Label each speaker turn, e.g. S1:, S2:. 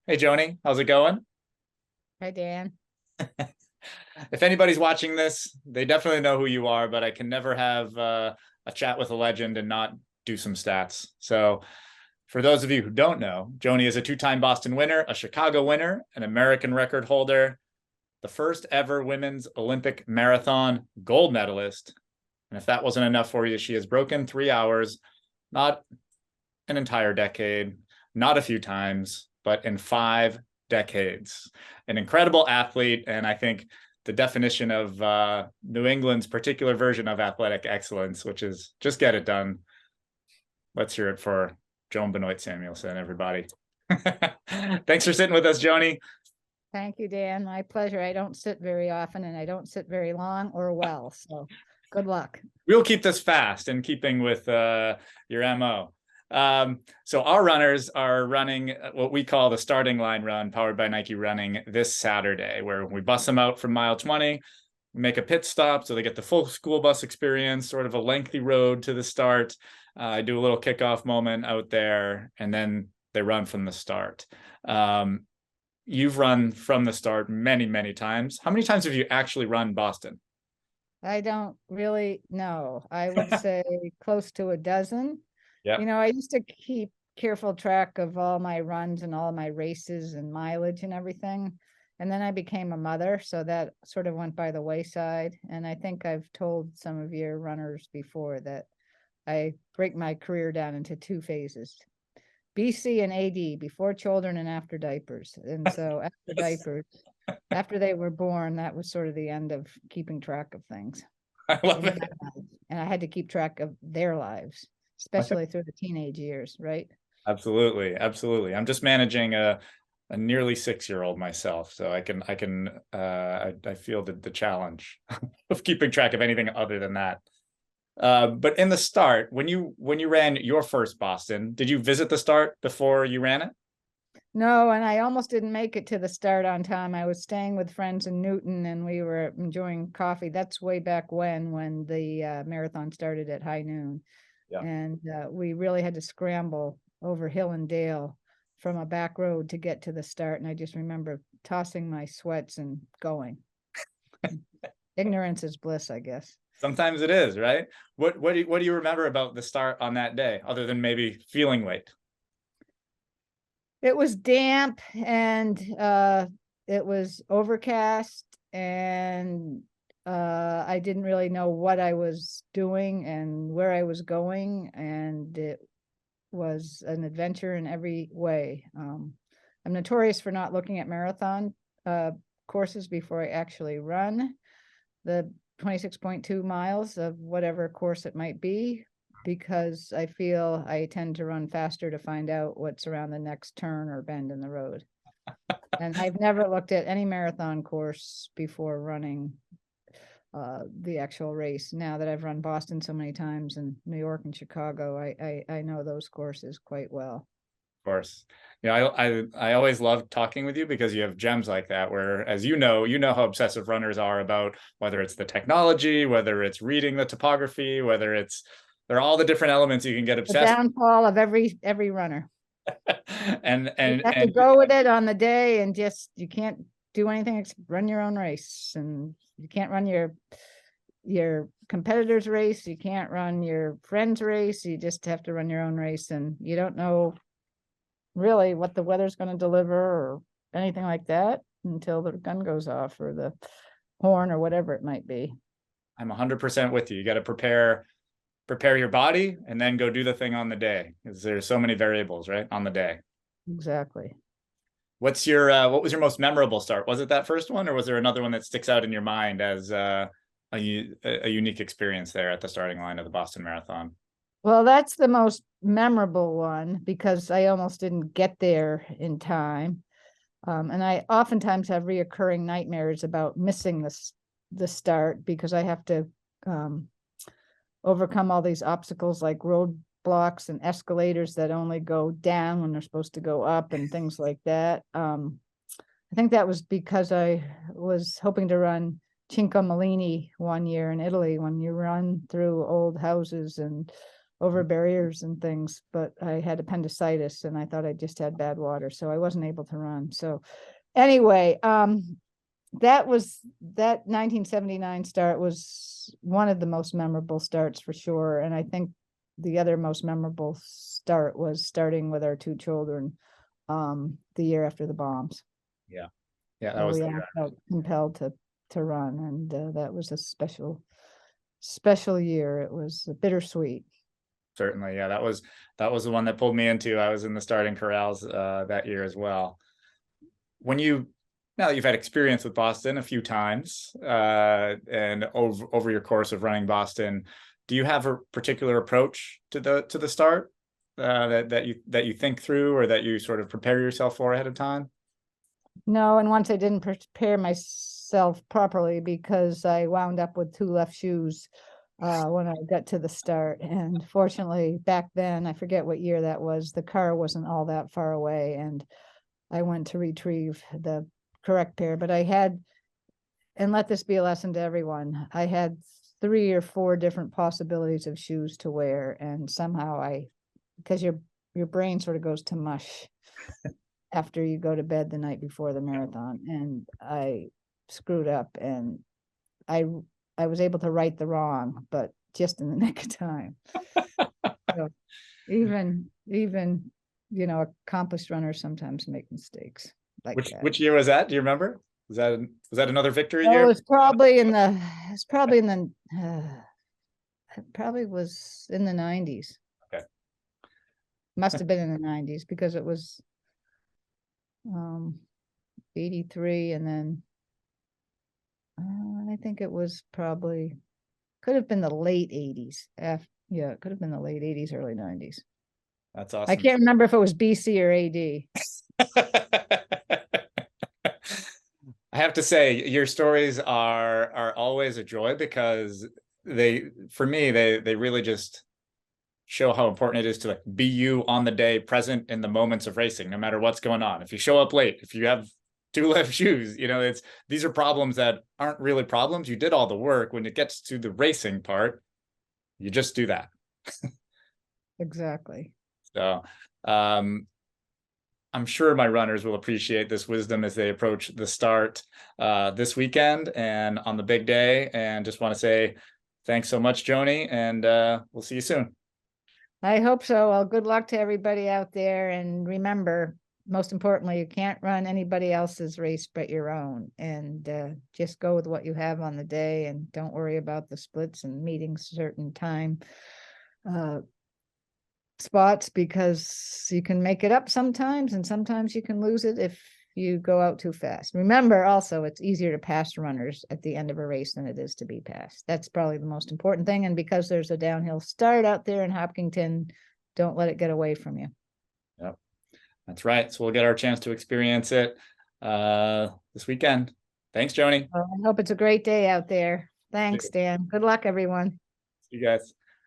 S1: Hey, Joni, how's it going?
S2: Hi, Dan.
S1: If anybody's watching this, they definitely know who you are, but I can never have a chat with a legend and not do some stats. So, for those of you who don't know, Joni is a two-time Boston winner, a Chicago winner, an American record holder, the first ever women's Olympic marathon gold medalist. And if that wasn't enough for you, she has broken 3 hours, not an entire decade, not a few times, but in 5 decades. An incredible athlete, and I think the definition of New England's particular version of athletic excellence, which is just get it done. Let's hear it for Joan Benoit Samuelson, everybody. Thanks for sitting with us, Joni.
S2: Thank you, Dan. My pleasure. I don't sit very often and I don't sit very long or well. So good luck.
S1: We'll keep this fast in keeping with your MO. So our runners are running what we call the starting line run, powered by Nike Running, this Saturday, where we bus them out from mile 20, make a pit stop so they get the full school bus experience, sort of a lengthy road to the start. I do a little kickoff moment out there, and then they run from the start. You've run from the start many, many times. How many times have you actually run Boston?
S2: I don't really know. I would say close to a dozen.
S1: Yeah.
S2: I used to keep careful track of all my runs and all my races and mileage and everything. And then I became a mother, so that sort of went by the wayside. And I think I've told some of your runners before that I break my career down into two phases. BC and AD, before children and after diapers. And so after diapers, after they were born, that was sort of the end of keeping track of things
S1: I love
S2: in
S1: it.
S2: my life. And I had to keep track of their lives, especially through the teenage years, right?
S1: Absolutely, absolutely. I'm just managing a nearly 6-year-old myself, so I feel the challenge of keeping track of anything other than that. But in the start, when you ran your first Boston, did you visit the start before you ran it?
S2: No, and I almost didn't make it to the start on time. I was staying with friends in Newton and we were enjoying coffee. That's way back when the marathon started at high noon.
S1: Yeah.
S2: And we really had to scramble over hill and dale from a back road to get to the start. And I just remember tossing my sweats and going. Ignorance is bliss, I guess.
S1: Sometimes it is, right? What do you remember about the start on that day, other than maybe feeling late?
S2: It was damp and it was overcast and I didn't really know what I was doing and where I was going, and it was an adventure in every way. I'm notorious for not looking at marathon courses before I actually run the 26.2 miles of whatever course it might be, because I feel I tend to run faster to find out what's around the next turn or bend in the road. And I've never looked at any marathon course before running the actual race. Now that I've run Boston so many times and New York and Chicago, I know those courses quite well.
S1: Of course. I always love talking with you because you have gems like that where, as you know how obsessive runners are about whether it's the technology, whether it's reading the topography, whether it's there are all the different elements you can get
S2: The
S1: obsessed
S2: downfall of every runner.
S1: and
S2: You
S1: and
S2: have to
S1: and
S2: go with it on the day, and just you can't do anything except run your own race, and you can't run your competitor's race, you can't run your friend's race, you just have to run your own race, and you don't know really what the weather's going to deliver or anything like that until the gun goes off or the horn or whatever it might be.
S1: I'm 100% with you. You got to prepare your body and then go do the thing on the day because there's so many variables, right, on the day.
S2: Exactly.
S1: What was your most memorable start? Was it that first one, or was there another one that sticks out in your mind as a unique experience there at the starting line of the Boston Marathon?
S2: Well, that's the most memorable one because I almost didn't get there in time. And I oftentimes have reoccurring nightmares about missing the start because I have to overcome all these obstacles like roadblocks and escalators that only go down when they're supposed to go up and things like that. I think that was because I was hoping to run Cinco Malini one year in Italy, when you run through old houses and over barriers and things, but I had appendicitis and I thought I just had bad water, so I wasn't able to run. So anyway, that 1979 start was one of the most memorable starts for sure. And I think the other most memorable start was starting with our two children the year after the bombs.
S1: Yeah. Yeah, that
S2: So
S1: was
S2: we all felt compelled to run, and that was a special year. It was bittersweet.
S1: certainly, yeah, that was the one that pulled me into. I was in the starting corrals that year as well. When you Now that you've had experience with Boston a few times, and over your course of running Boston, do you have a particular approach to the start that you think through, or that you sort of prepare yourself for ahead of time?
S2: No, and once I didn't prepare myself properly because I wound up with two left shoes when I got to the start. And fortunately, back then, I forget what year that was, the car wasn't all that far away, and I went to retrieve the correct pair. But I had, and let this be a lesson to everyone, I had 3 or 4 different possibilities of shoes to wear, and somehow because your brain sort of goes to mush after you go to bed the night before the marathon, and I screwed up, and I I was able to right the wrong, but just in the nick of time. So even accomplished runners sometimes make mistakes like that.
S1: Which year was that? Do you remember? Was that another victory
S2: So
S1: year?
S2: it's probably in the it probably was in the 90s.
S1: Okay.
S2: Must have been in the 90s because it was 83, and then I think it was probably could have been the late 80s. Yeah, it could have been the late 80s, early 90s.
S1: That's
S2: I
S1: awesome.
S2: can't remember if it was BC or AD.
S1: I have to say, your stories are always a joy, because for me, they really just show how important it is to like be you on the day, present in the moments of racing, no matter what's going on. If you show up late, if you have two left shoes, these are problems that aren't really problems. You did all the work. When it gets to the racing part, you just do that.
S2: Exactly.
S1: So, I'm sure my runners will appreciate this wisdom as they approach the start this weekend and on the big day. And just want to say thanks so much, Joni, and we'll see you soon.
S2: I hope so. Well, good luck to everybody out there. And remember, most importantly, you can't run anybody else's race but your own. And just go with what you have on the day, and don't worry about the splits and meeting certain time spots, because you can make it up sometimes, and sometimes you can lose it if you go out too fast. Remember also, it's easier to pass runners at the end of a race than it is to be passed. That's probably the most important thing. And because there's a downhill start out there in Hopkinton, don't let it get away from you.
S1: Yep, that's right. So we'll get our chance to experience it this weekend. Thanks, Joni.
S2: Well, I hope it's a great day out there. Thanks, Dan. Good luck, everyone.
S1: See you guys.